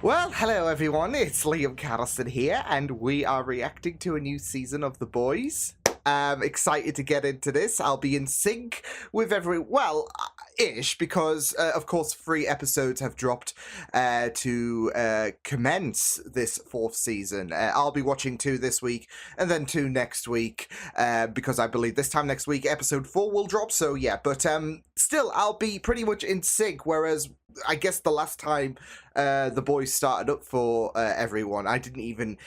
Well, hello everyone, it's Liam Catterson here, and we are reacting to a new season of The Boys. Excited to get into this. I'll be in sync with ish, because of course 3 episodes have dropped to commence this 4th season. I'll be watching 2 this week and then 2 next week, because I believe this time next week episode 4 will drop, so yeah, but still I'll be pretty much in sync, whereas I guess the last time The Boys started up for everyone, I didn't even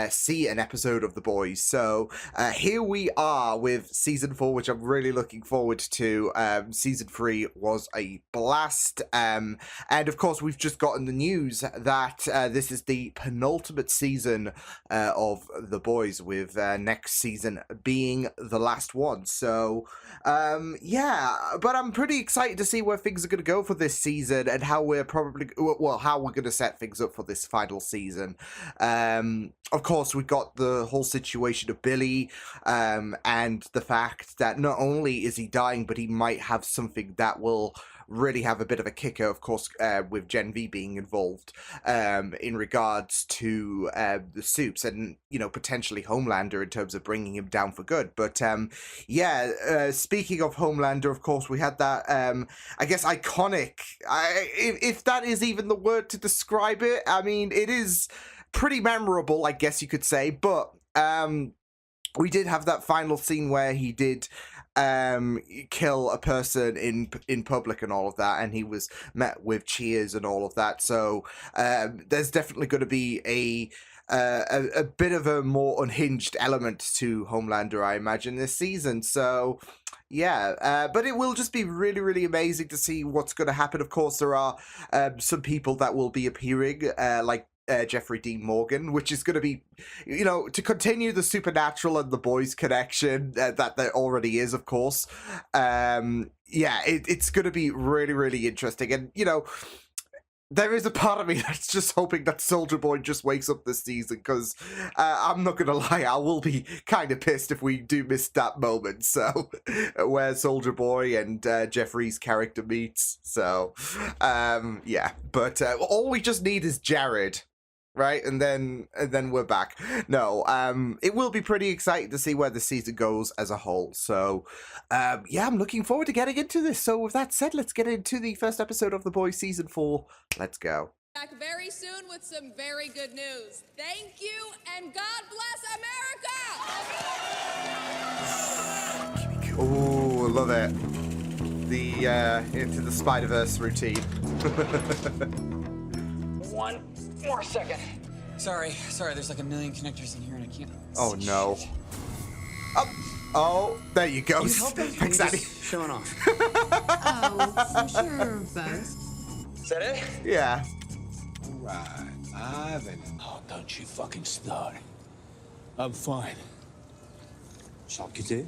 see an episode of The Boys. So here we are with Season 4, which I'm really looking forward to. Season 3 was a blast. And of course, we've just gotten the news that this is the penultimate season of The Boys, with next season being the last one. So, yeah, but I'm pretty excited to see where things are going to go for this season, and how we're going to set things up for this final season. Of course, we've got the whole situation of Billy, and the fact that not only is he dying, but he might have something that will really have a bit of a kicker, of course, with Gen V being involved in regards to the Supes, and, you know, potentially Homelander in terms of bringing him down for good. But yeah, speaking of Homelander, of course, we had that, I guess, iconic, if that is even the word to describe it. I mean, it is pretty memorable, I guess you could say, but we did have that final scene where he did kill a person in public and all of that, and he was met with cheers and all of that. So there's definitely going to be a bit of a more unhinged element to Homelander, I imagine, this season. So yeah, but it will just be really, really amazing to see what's going to happen. Of course, there are some people that will be appearing, like Jeffrey Dean Morgan, which is going to be, you know, to continue the Supernatural and The Boys connection that there already is, of course. Yeah, it's going to be really, really interesting. And, you know, there is a part of me that's just hoping that Soldier Boy just wakes up this season, because I'm not going to lie, I will be kind of pissed if we do miss that moment, so, where Soldier Boy and Jeffrey's character meets. So, yeah, but all we just need is Jared. Right, and then we're back. No, it will be pretty exciting to see where the season goes as a whole. So, yeah, I'm looking forward to getting into this. So, with that said, let's get into the first episode of The Boys Season 4. Let's go. Back very soon with some very good news. Thank you, and God bless America! Oh, I love it. The Into the Spider-Verse routine. 1 more second. Sorry, there's like a million connectors in here and I can't. Oh no. Oh, there you go. Thanks, Daddy. Showing off. Oh, sure, Buzz. Is that it? Yeah. All right, Ivan. Oh, don't you fucking start. I'm fine. Charcuterie?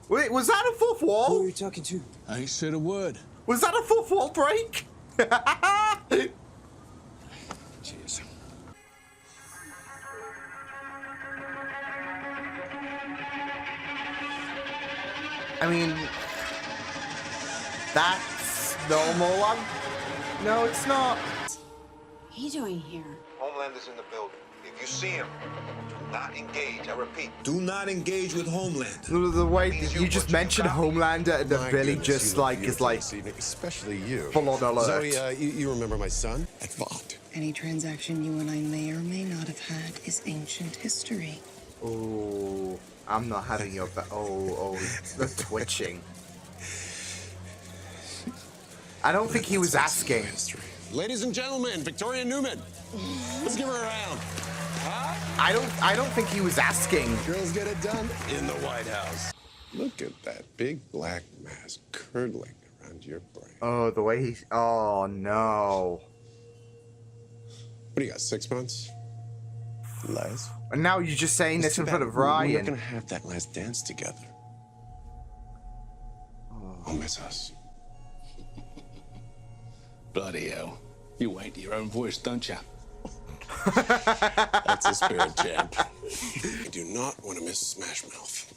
Wait, was that a fourth Who are wall? you talking to? I ain't said a word. Was that a fourth wall break? Cheers. I mean, that's normal. No, it's not. What are you doing here? Homelander's in the building. If you see him, do not engage. I repeat. Do not engage with Homeland. The way you just mentioned Homelander, and then Billy just like is like especially you. full on alert. Zoe, you remember my son? At Vought. Any transaction you and I may or may not have had is ancient history. Oh, I'm not having your back. Oh, the twitching. I don't think he was asking. Ladies and gentlemen, Victoria Newman. Let's give her a round. Huh? I don't think he was asking. Girls get it done in the White House. Look at that big black mass curdling around your brain. Oh, the way he. Oh no. What do you got, 6 months? Less? And now you're just saying this in front of We're not Ryan. gonna have that last dance together. I'll miss us. Bloody hell. You wait to your own voice, don't you? That's a spirit, champ. I do not want to miss Smash Mouth.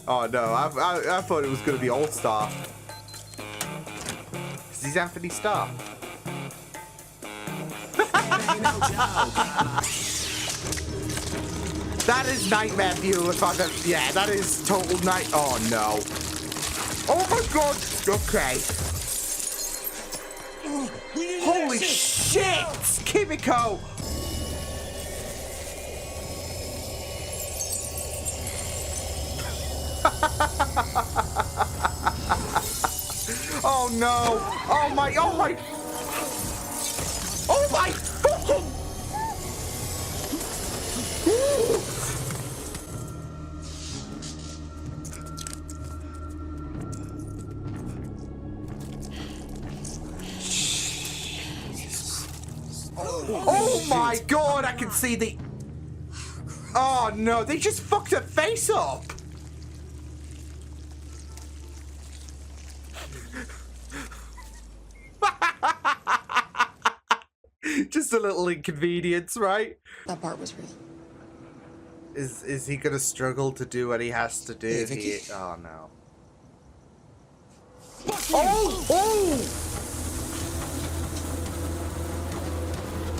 Oh no, I thought it was gonna be All Star. He's Anthony Starr. That is nightmare fuel if I've ever... Yeah, that is total night... Oh, no. Oh, my God. Okay. Holy shit! Kimiko! Oh, no. Oh, my... Oh, my... Oh, my fucking... Oh my God, I can see the... Oh no, they just fucked her face up. Just a little inconvenience, right? That part was real. Is he gonna struggle to do what he has to do? Hey, Vicky. Oh no. Oh! Oh!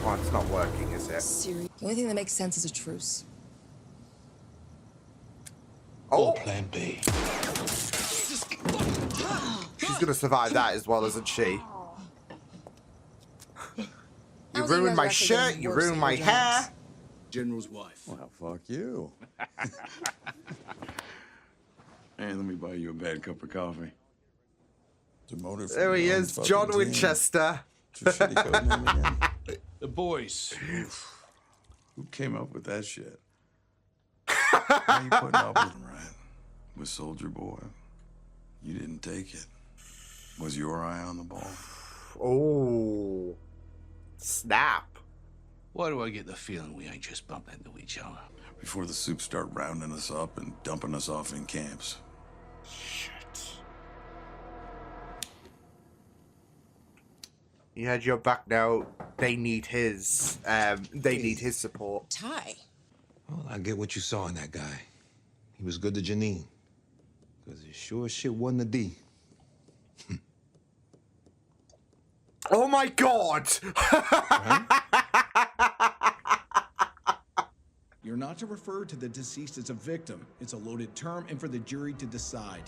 Oh, it's not working, is it? Siri. The only thing that makes sense is a truce. Oh! Plan B. She's gonna survive that as well, isn't she? You How's you ruined guys my actually shirt, getting you worse ruined at my your hair. jobs? General's wife. Well, fuck you. Hey, let me buy you a bad cup of coffee. Demoted from There he your own is, fucking John team. Winchester. What's your shitty code name again? The boys. Who came up with that shit? How you putting up with him, right? With Soldier Boy. You didn't take it. Was your eye on the ball? Oh. Snap. Why do I get the feeling we ain't just bumped into each other? Before the soups start rounding us up and dumping us off in camps. Shit. He had your back now. They need his. They need his support. Ty. Well, I get what you saw in that guy. He was good to Janine. Because it sure as shit wasn't a D. Oh my God! You're not to refer to the deceased as a victim. It's a loaded term and for the jury to decide.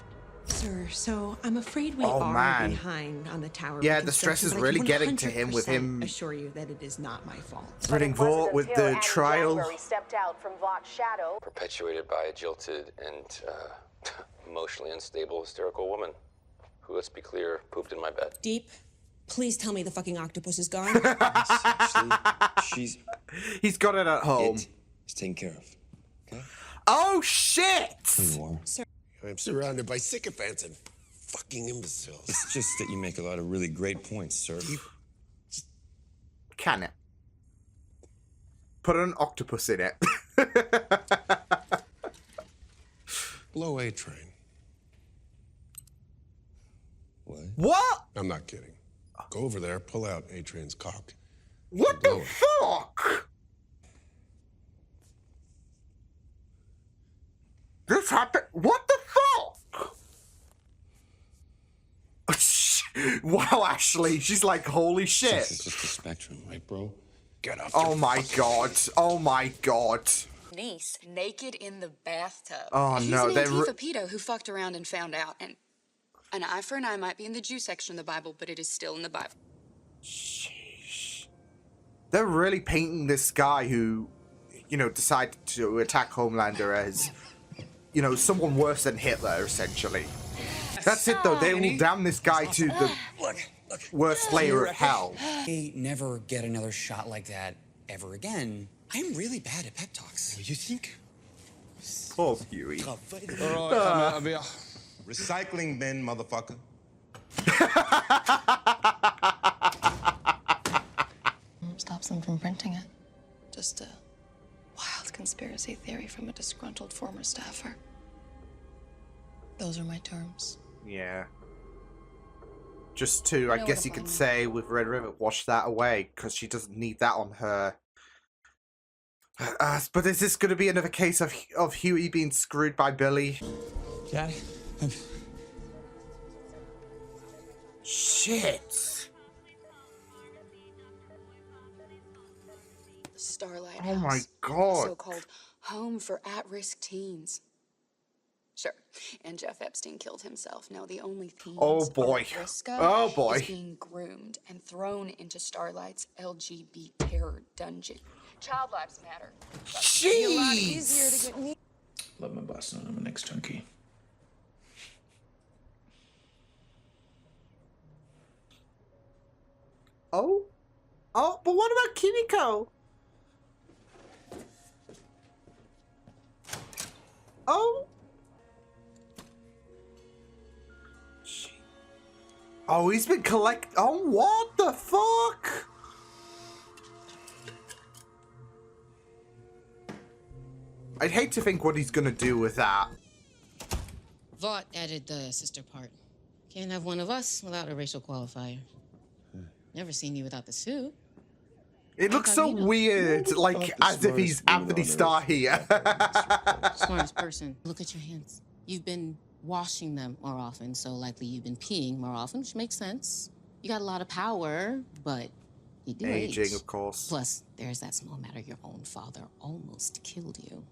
Sir, so I'm afraid we Oh, are man. behind on the tower. Yeah, the stress is reconstruction, but I really can getting to him with 100% him assure you that it is not my fault. running Vought with the trial. Stepped out from Vaught's shadow. Perpetuated by a jilted and emotionally unstable, hysterical woman who, let's be clear, pooped in my bed. Deep, please tell me the fucking octopus is gone. She's... He's got it at home. It's taken care of. Okay? Oh shit! Sir. I'm surrounded by sycophants and fucking imbeciles. It's just that you make a lot of really great points, sir. Can it? Put an octopus in it. Blow A train. What? What? I'm not kidding. Go over there, pull out A train's cock. What the fuck? This happened. What the fuck? Wow, Ashley. She's like, holy shit. It's just a spectrum, right, bro? Get off. Oh my God. Oh my God. Niece naked in the bathtub. Oh He's no, an they're. Antifa pedo who fucked around and found out. And an eye for an eye might be in the Jew section of the Bible, but it is still in the Bible. Sheesh. They're really painting this guy who, you know, decided to attack Homelander as, you know, someone worse than Hitler, essentially. That's it, though. They will damn this guy to the worst layer of hell. I never get another shot like that ever again. I'm really bad at pep talks. You think? Poor Huey. Recycling bin, motherfucker. Stops them from printing it. Just a wild conspiracy theory from a disgruntled former staffer. Those are my terms. Yeah. Just to, I guess you could say, with Red River, wash that away, because she doesn't need that on her. But is this going to be another case of Huey being screwed by Billy? Dad? Shit. Starlight Oh my House, God. so-called home for at-risk teens. Sure, and Jeff Epstein killed himself. Now the only teens Oh boy. are at risk of Oh boy. is being groomed and thrown into Starlight's LGBT terror dungeon. Child lives matter. Jeez. Love my boss knowing I'm an ex-junkie. Oh? Oh, but what about Kimiko? Oh? Oh, he's been oh, what the fuck? I'd hate to think what he's gonna do with that. Vought added the sister part. Can't have one of us without a racial qualifier. Never seen you without the suit. It looks so weird, like as if he's Anthony Starr here. Smartest person. Look at your hands. You've been washing them more often, so likely you've been peeing more often, which makes sense. You got a lot of power, but you do Aging, age. of course. Plus, there's that small matter your own father almost killed you.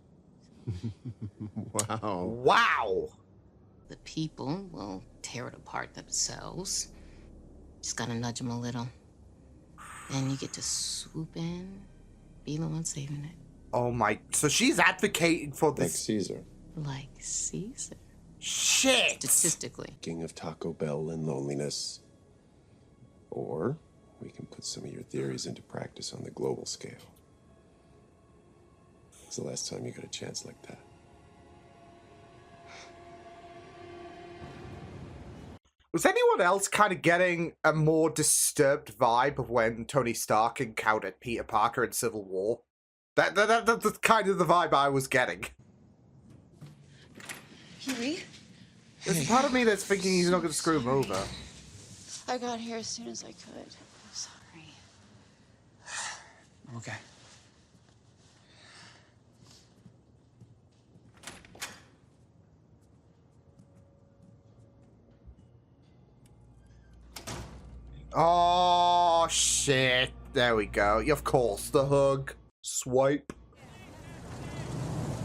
Wow. Wow. The people will tear it apart themselves. Just gotta nudge them a little. Then you get to swoop in, be the one saving it. Oh my, so she's advocating for this. Like Caesar. Like Caesar. Shit! Statistically. King of Taco Bell and loneliness. Or we can put some of your theories into practice on the global scale. When's the last time you got a chance like that? Was anyone else kind of getting a more disturbed vibe of when Tony Stark encountered Peter Parker in Civil War? That's kind of the vibe I was getting. Huey? There's part of me that's thinking he's not going to screw him over. I got here as soon as I could. I'm sorry. Okay. Oh, shit. There we go. Of course, the hug. Swipe.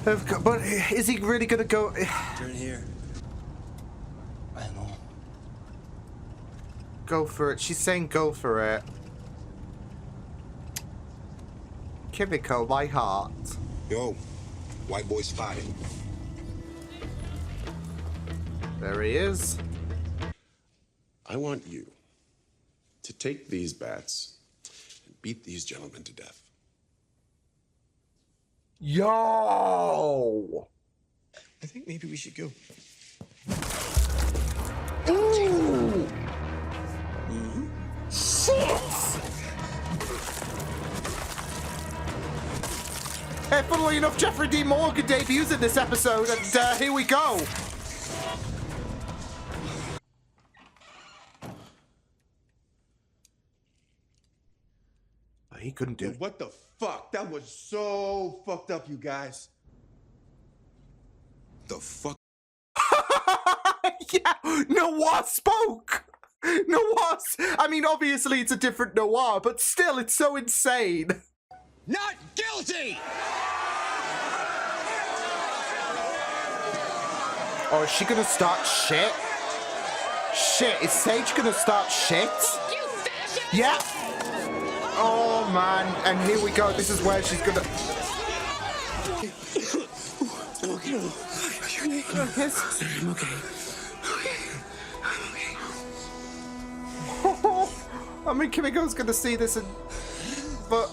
But is he really going to go... Turn here. I know. Go for it. She's saying go for it. Kimiko, my heart. Yo, white boy spotted. There he is. I want you to take these bats and beat these gentlemen to death. Yo! I think maybe we should go. Ooh! Shit! Hey, funnily enough, Jeffrey D. Morgan debuts in this episode, and here we go. He couldn't do it. What the fuck? That was so fucked up, you guys. The fuck? Yeah, Noir spoke. Noir. I mean, obviously it's a different Noir, but still, it's so insane. Not guilty! Oh, is she gonna start shit? Shit, is Sage gonna start shit? Yeah. Oh man, and here we go. This is where she's gonna. I'm okay. Yes. I'm okay. I mean, Kimiko's gonna see this and. But.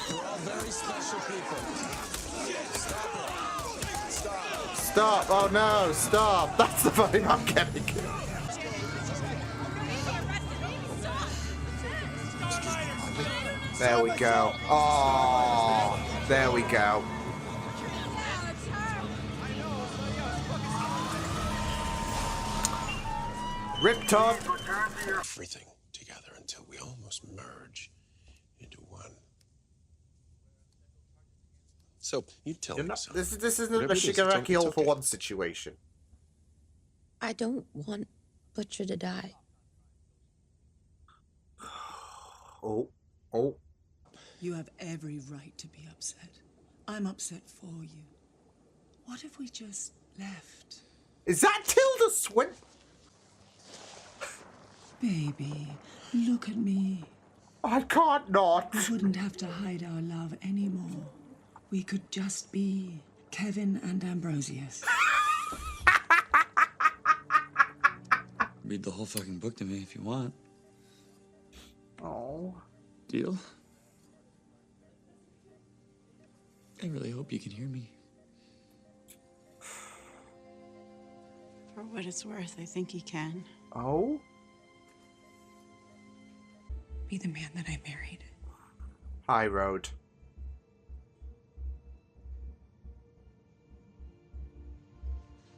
We're all very special people. Stop. Oh no, stop. That's the vibe I'm getting. There we go. Oh, there we go. Riptop. Everything together until we almost merge into one. So, you tell me something. This isn't a Whatever it is, Shigaraki it's all for okay. one situation. I don't want Butcher to die. Oh. You have every right to be upset. I'm upset for you. What if we just left? Is that Tilda Swinton? Baby, look at me. I can't not. We wouldn't have to hide our love anymore. We could just be Kevin and Ambrosius. Read the whole fucking book to me if you want. Oh. Deal? I really hope you can hear me. For what it's worth, I think he can. Oh? Be the man that I married. High road.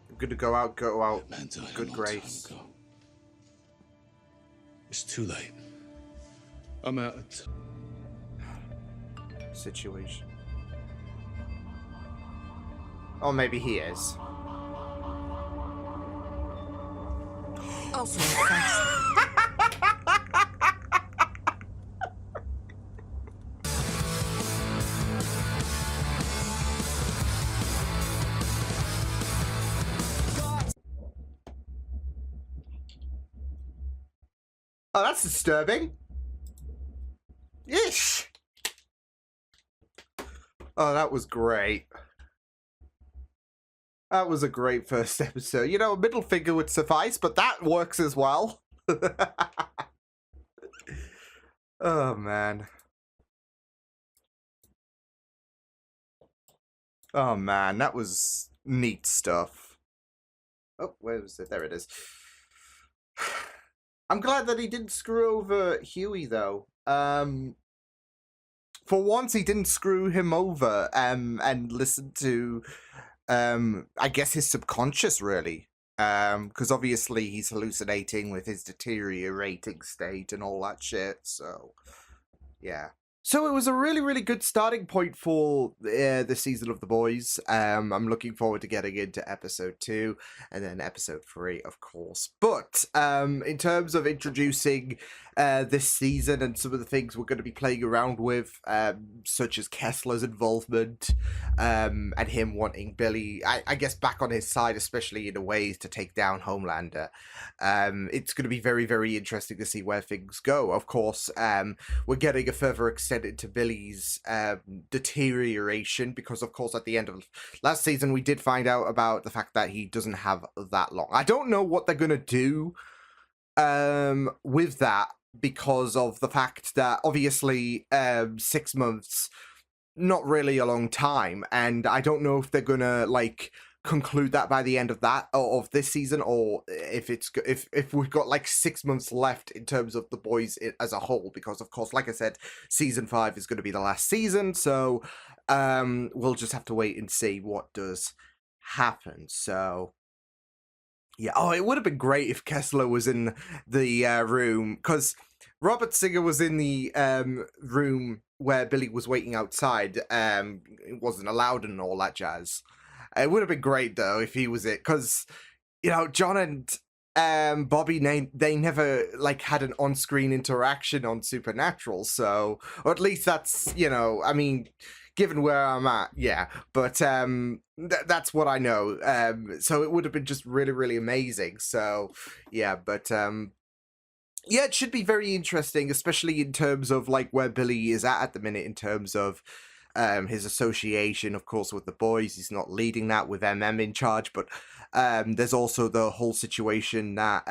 I'm gonna go out. Good grace. It's too late. I'm out. Situation. Or maybe he is. Oh, for fuck's sake. Oh, that's disturbing. Yeesh. Oh, that was great. That was a great first episode. You know, a middle finger would suffice, but that works as well. Oh, man. Oh, man, that was neat stuff. Oh, where was it? There it is. I'm glad that he didn't screw over Huey, though. For once, he didn't screw him over and listen to, I guess, his subconscious, really. Because obviously he's hallucinating with his deteriorating state and all that shit, so, yeah. So it was a really, really good starting point for the season of The Boys. I'm looking forward to getting into episode 2 and then episode 3, of course. But in terms of introducing this season and some of the things we're going to be playing around with, such as Kessler's involvement and him wanting Billy, I guess, back on his side, especially in a ways to take down Homelander. It's going to be very, very interesting to see where things go. Of course, we're getting a further extent into Billy's deterioration because, of course, at the end of last season, we did find out about the fact that he doesn't have that long. I don't know what they're going to do with that because of the fact that, obviously, 6 months, not really a long time, and I don't know if they're going to, like, conclude that by the end of that or of this season, or if we've got like 6 months left in terms of The Boys as a whole, because of course, like I said, season 5 is going to be the last season, so we'll just have to wait and see what does happen. So yeah, oh, it would have been great if Kessler was in the room, because Robert Singer was in the room where Billy was waiting outside. It wasn't allowed and all that jazz. It would have been great, though, if he was it, because, you know, John and Bobby, they never, like, had an on-screen interaction on Supernatural, so, or at least that's, you know, I mean, given where I'm at, yeah, but that's what I know, so it would have been just really, really amazing, so, yeah, but, yeah, it should be very interesting, especially in terms of, like, where Billy is at the minute, in terms of his association, of course, with The Boys. He's not leading that with MM in charge, but there's also the whole situation that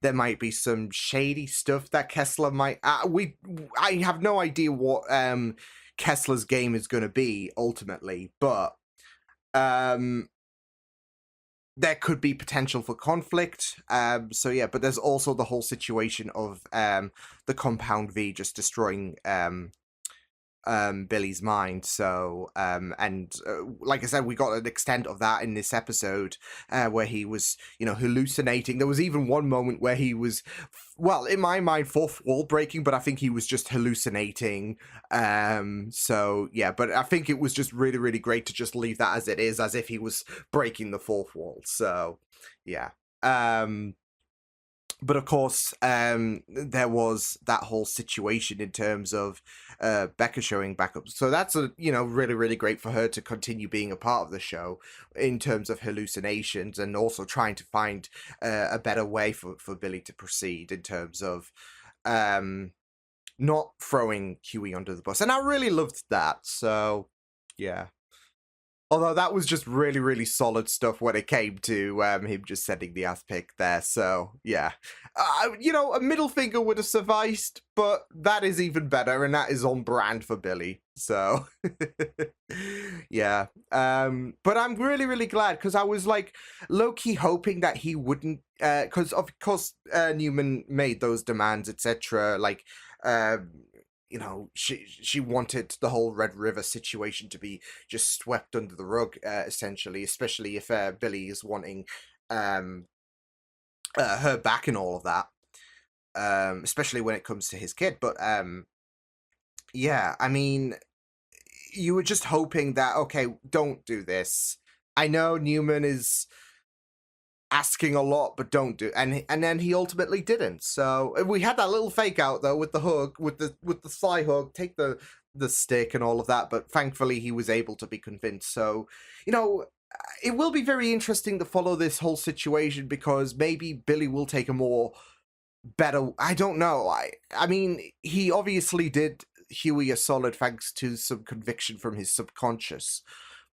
there might be some shady stuff that Kessler might... I have no idea what Kessler's game is going to be, ultimately, but there could be potential for conflict. So yeah, but there's also the whole situation of the Compound V just destroying Billy's mind. So like I said, we got an extent of that in this episode where he was, you know, hallucinating. There was even one moment where he was, well, in my mind, fourth wall breaking, but I think he was just hallucinating. So yeah, but I think it was just really, really great to just leave that as it is, as if he was breaking the fourth wall. So yeah. But of course, there was that whole situation in terms of Becca showing back up. So that's really, really great for her to continue being a part of the show in terms of hallucinations, and also trying to find a better way for Billy to proceed in terms of not throwing Huey under the bus. And I really loved that. So yeah. Although that was just really, really solid stuff when it came to him just sending the ass pic there. So, yeah. A middle finger would have sufficed, but that is even better, and that is on brand for Billy. So, yeah. But I'm really, really glad, because I was, like, low-key hoping that he wouldn't... Because, of course, Newman made those demands, etc. Like... she wanted the whole Red River situation to be just swept under the rug, essentially, especially if Billy is wanting her back and all of that, especially when it comes to his kid. But yeah, I mean, you were just hoping that, okay, don't do this. I know Newman is asking a lot, but don't do, and then he ultimately didn't. So we had that little fake out though with the hug, with the sly hug, take the stick and all of that, but thankfully he was able to be convinced. So it will be very interesting to follow this whole situation, because maybe Billy will take a more better, I don't know, I mean, he obviously did Huey a solid thanks to some conviction from his subconscious,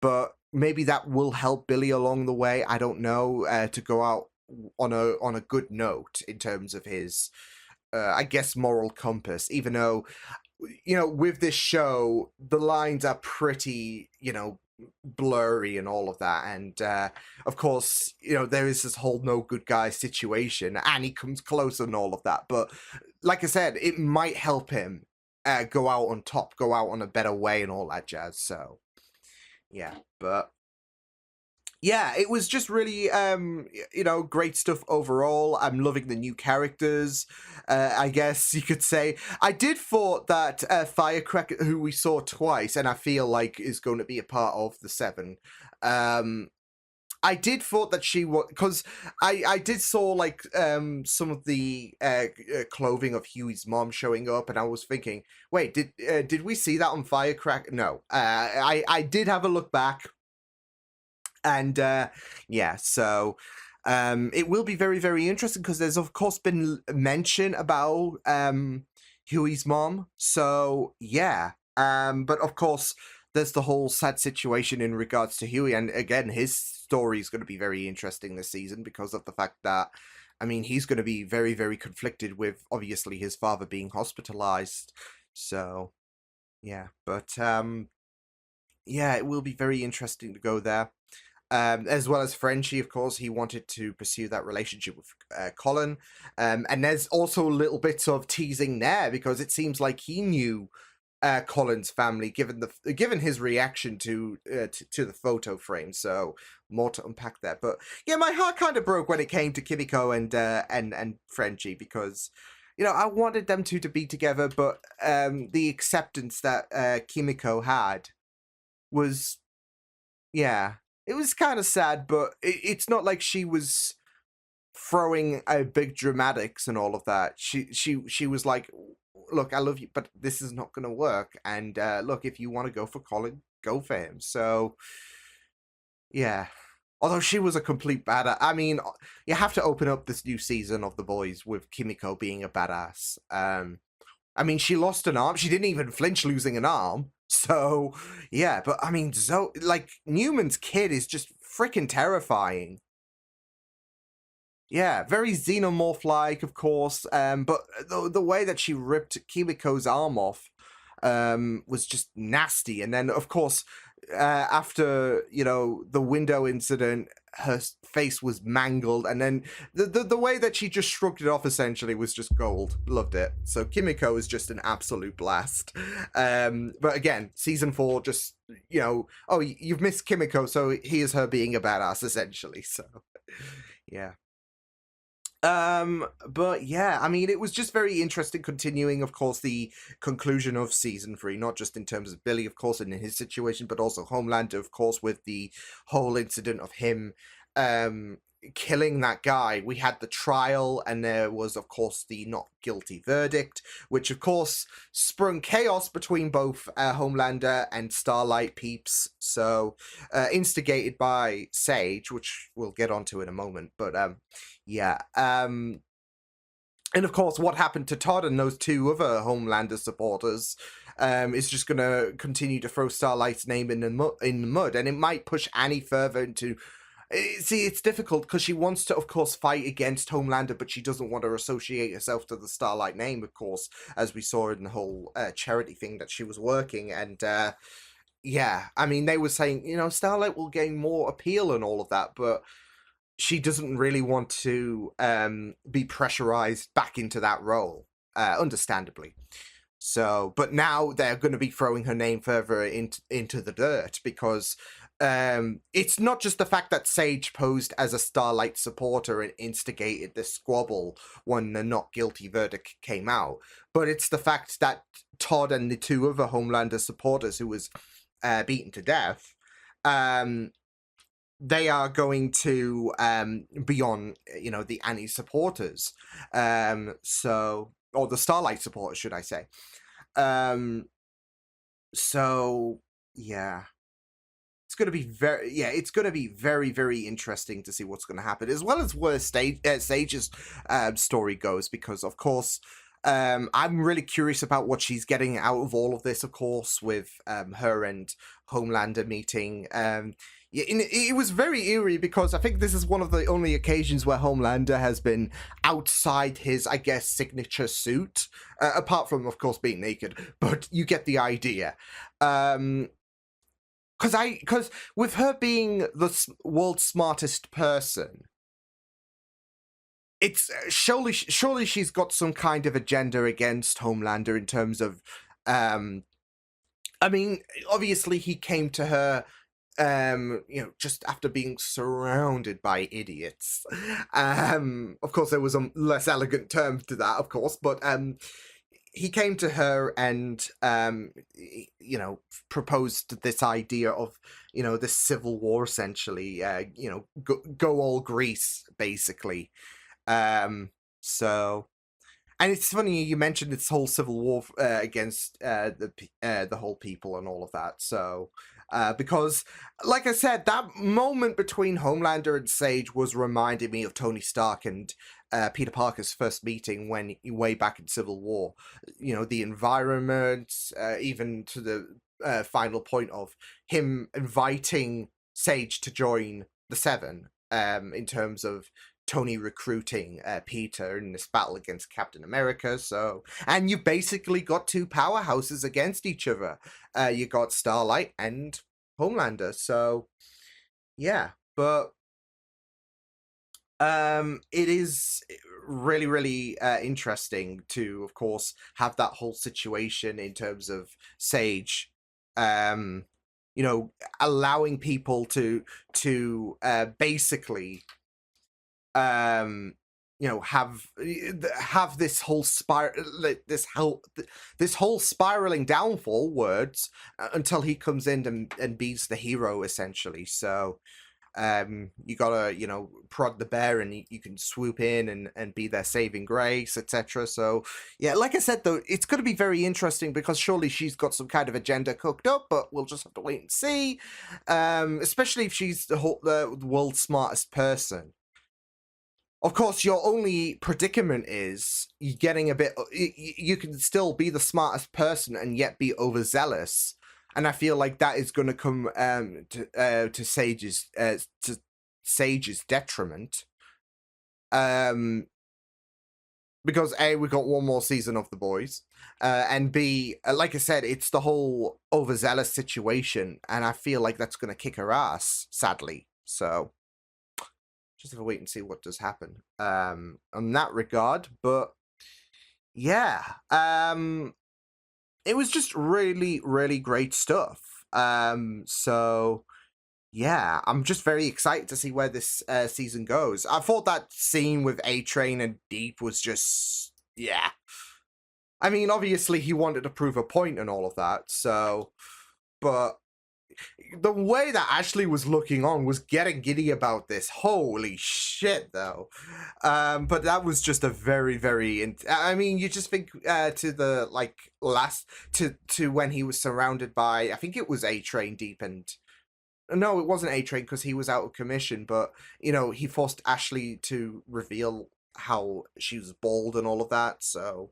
but maybe that will help Billy along the way. I don't know, to go out on a good note in terms of his, I guess, moral compass. Even though, with this show, the lines are pretty, blurry and all of that. And of course, there is this whole no good guy situation, and he comes close and all of that. But like I said, it might help him go out on top, go out on a better way and all that jazz. So yeah, but yeah, it was just really, great stuff overall. I'm loving the new characters, I guess you could say. I did thought that Firecracker, who we saw twice, and I feel like is going to be a part of the 7, I did thought that she was, because I did saw like some of the clothing of Huey's mom showing up, and I was thinking, wait, did we see that on Firecracker? No, I did have a look back, and yeah, so it will be very, very interesting, because there's of course been mention about Huey's mom. So yeah, but of course there's the whole sad situation in regards to Huey, and again, his story is going to be very interesting this season, because of the fact that, I mean, he's going to be very, very conflicted with obviously his father being hospitalized. So yeah, but yeah, it will be very interesting to go there. As well as Frenchie, of course, he wanted to pursue that relationship with Colin, and there's also little bits of teasing there, because it seems like he knew Colin's family, given his reaction to the photo frame. So more to unpack there. But yeah, my heart kind of broke when it came to Kimiko and Frenchie, because I wanted them two to be together, but the acceptance that Kimiko had was, yeah, it was kind of sad. But it's not like she was throwing big dramatics and all of that. She was like, look, I love you, but this is not going to work. And look, if you want to go for Colin, go for him. So, yeah. Although she was a complete badass. I mean, you have to open up this new season of The Boys with Kimiko being a badass. I mean, she lost an arm. She didn't even flinch losing an arm. So, yeah. But, I mean, Newman's kid is just freaking terrifying. Yeah, very xenomorph-like, of course, but the way that she ripped Kimiko's arm off was just nasty. And then, of course, after, the window incident, her face was mangled, and then the way that she just shrugged it off, essentially, was just gold. Loved it. So Kimiko is just an absolute blast. But again, season 4, just, oh, you've missed Kimiko, so here's her being a badass, essentially. So, yeah. But yeah, I mean, it was just very interesting, continuing, of course, the conclusion of season 3, not just in terms of Billy, of course, and in his situation, but also Homelander, of course, with the whole incident of him, killing that guy, we had the trial, and there was, of course, the not guilty verdict, which, of course, sprung chaos between both Homelander and Starlight peeps. So, instigated by Sage, which we'll get onto in a moment. But, yeah. And, of course, what happened to Todd and those two other Homelander supporters is just going to continue to throw Starlight's name in the mud, and it might push Annie further into... See, it's difficult because she wants to, of course, fight against Homelander, but she doesn't want to associate herself to the Starlight name, of course, as we saw in the whole charity thing that she was working. And, yeah, I mean, they were saying, you know, Starlight will gain more appeal and all of that, but she doesn't really want to be pressurized back into that role, understandably. So, but now they're going to be throwing her name further into the dirt because it's not just the fact that Sage posed as a Starlight supporter and instigated this squabble when the not guilty verdict came out, but it's the fact that Todd and the two other Homelander supporters who was beaten to death, they are going to be on, you know, the Annie supporters. So, or the Starlight supporters, should I say. So, yeah. It's going to be it's going to be very, very interesting to see what's going to happen, as well as where Sage's story goes, because, of course, I'm really curious about what she's getting out of all of this, of course, with her and Homelander meeting. Yeah, it was very eerie because I think this is one of the only occasions where Homelander has been outside his, I guess, signature suit, apart from, of course, being naked, but you get the idea. Because with her being the world's smartest person, it's surely she's got some kind of agenda against Homelander in terms of, I mean, obviously he came to her, you know, just after being surrounded by idiots. Of course, there was a less elegant term to that, of course, but he came to her and, you know, proposed this idea of, you know, this civil war, essentially, you know, go all Greece, basically. So, and it's funny you mentioned this whole civil war against the whole people and all of that. So, because, like I said, that moment between Homelander and Sage was reminding me of Tony Stark and Peter Parker's first meeting when way back in Civil War. You know, the environment, even to the final point of him inviting Sage to join the Seven, in terms of Tony recruiting Peter in this battle against Captain America. So, and you basically got two powerhouses against each other. You got Starlight and Homelander. So, yeah, but it is really, really interesting to, of course, have that whole situation in terms of Sage, you know, allowing people to basically, you know, have this whole this whole spiraling downfall words until he comes in and beats the hero, essentially. So you gotta, you know, prod the bear and you can swoop in and be their saving grace, etc. So yeah, like I said, though, it's going to be very interesting because surely she's got some kind of agenda cooked up, but we'll just have to wait and see, especially if she's the world's smartest person. Of course, your only predicament is you getting a bit... You can still be the smartest person and yet be overzealous. And I feel like that is going to come to Sage's detriment. Because A, we got one more season of The Boys. And B, like I said, it's the whole overzealous situation. And I feel like that's going to kick her ass, sadly. So... just have to wait and see what does happen on that regard. But yeah, it was just really, really great stuff. So yeah, I'm just very excited to see where this season goes. I thought that scene with A-Train and Deep was just, yeah. I mean, obviously he wanted to prove a point and all of that, so, but the way that Ashley was looking on was getting giddy about this. Holy shit, though. But that was just a very, very. I mean, you just think to the last to when he was surrounded by. I think it was A-Train Deep and. No, it wasn't A-Train because he was out of commission. But he forced Ashley to reveal how she was bald and all of that. So.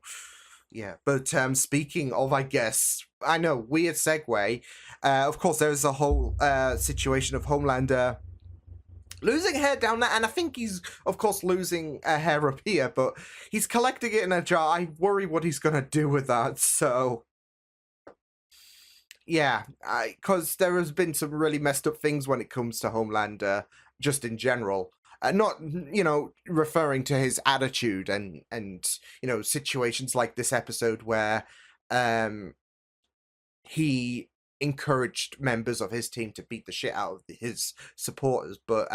Yeah, but speaking of, I guess, I know, weird segue. Of course, there's a whole situation of Homelander losing hair down there, and I think he's, of course, losing hair up here, but he's collecting it in a jar. I worry what he's going to do with that, so... Yeah, because there has been some really messed up things when it comes to Homelander, just in general. Not, referring to his attitude and situations like this episode where he encouraged members of his team to beat the shit out of his supporters. But,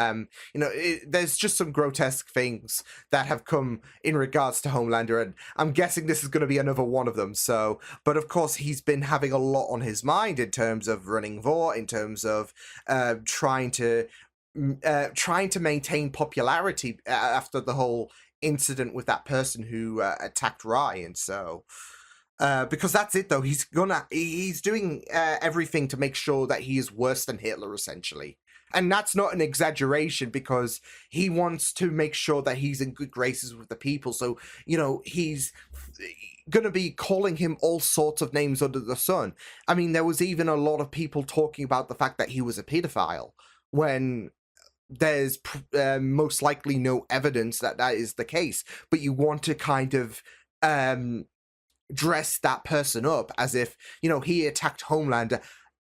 there's just some grotesque things that have come in regards to Homelander, and I'm guessing this is going to be another one of them. So, but of course, he's been having a lot on his mind in terms of running Vought, in terms of trying to maintain popularity after the whole incident with that person who attacked Ryan. So because that's it, though, he's doing everything to make sure that he is worse than Hitler, essentially. And that's not an exaggeration, because he wants to make sure that he's in good graces with the people. So he's going to be calling him all sorts of names under the sun. I mean, there was even a lot of people talking about the fact that he was a pedophile, when there's most likely no evidence that that is the case. But you want to kind of dress that person up as if, he attacked Homelander,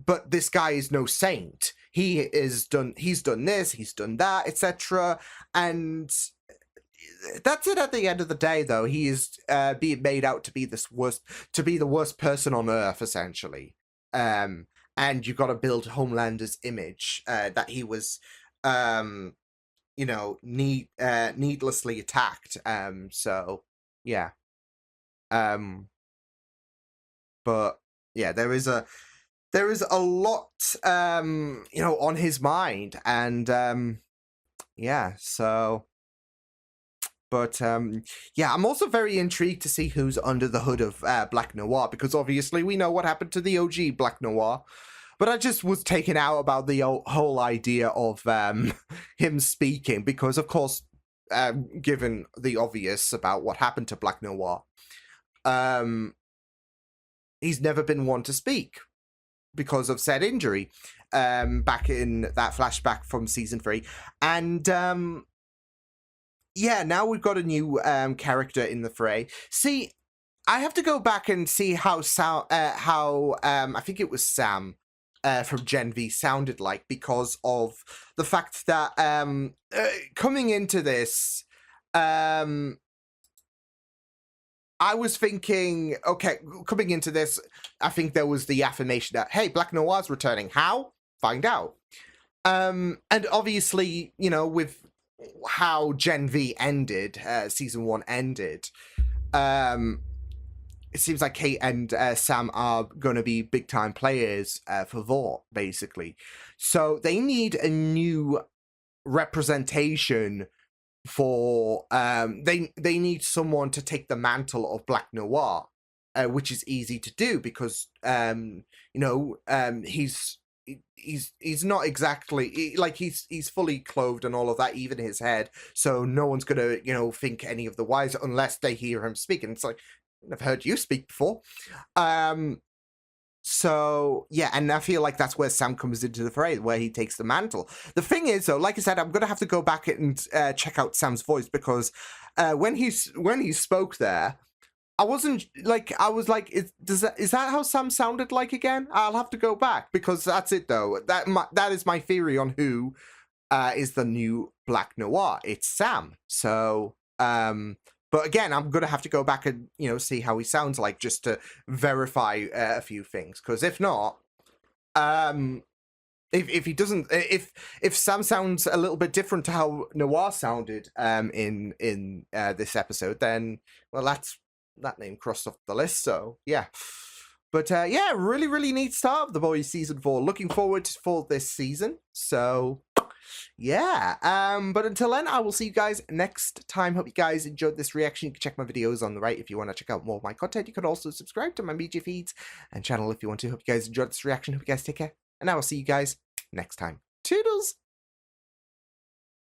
but this guy is no saint. He's done this, he's done that, etc. And that's it at the end of the day, though. He is being made out to be the worst person on Earth, essentially. And you've got to build Homelander's image that he was needlessly attacked. So yeah. But yeah, there is a lot on his mind, and yeah, so but yeah, I'm also very intrigued to see who's under the hood of Black Noir, because obviously we know what happened to the OG Black Noir. But I just was taken out about the whole idea of him speaking, because, of course, given the obvious about what happened to Black Noir, he's never been one to speak because of said injury back in that flashback from season 3. And yeah, now we've got a new character in the fray. See, I have to go back and see how I think it was Sam from Gen V sounded like, because of the fact that coming into this, I was thinking, okay, coming into this, I think there was the affirmation that, hey, Black Noir's returning. How? Find out. And obviously, with how Gen V ended, season 1 ended, it seems like Kate and Sam are going to be big-time players for Vought, basically. So they need a new representation for... they need someone to take the mantle of Black Noir, which is easy to do because, he's not exactly... he's fully clothed and all of that, even his head. So no one's going to, think any of the wiser unless they hear him speak. And it's like, I've heard you speak before. So, yeah, and I feel like that's where Sam comes into the fray, where he takes the mantle. The thing is, though, like I said, I'm going to have to go back and check out Sam's voice, because when he spoke there, I was like, is that how Sam sounded like again? I'll have to go back, because that's it, though. That is my theory on who is the new Black Noir. It's Sam. So, but again, I'm going to have to go back and, see how he sounds like, just to verify a few things. Because if not, if he doesn't, if Sam sounds a little bit different to how Noir sounded in this episode, then, well, that name crossed off the list. So, yeah. But yeah, really, really neat start of The Boys Season 4. Looking forward for this season. So yeah, but until then, I will see you guys next time. Hope you guys enjoyed this reaction. You can check my videos on the right if you want to check out more of my content. You could also subscribe to my media feeds and channel if you want to. Hope you guys enjoyed this reaction. Hope you guys take care. And I will see you guys next time. Toodles!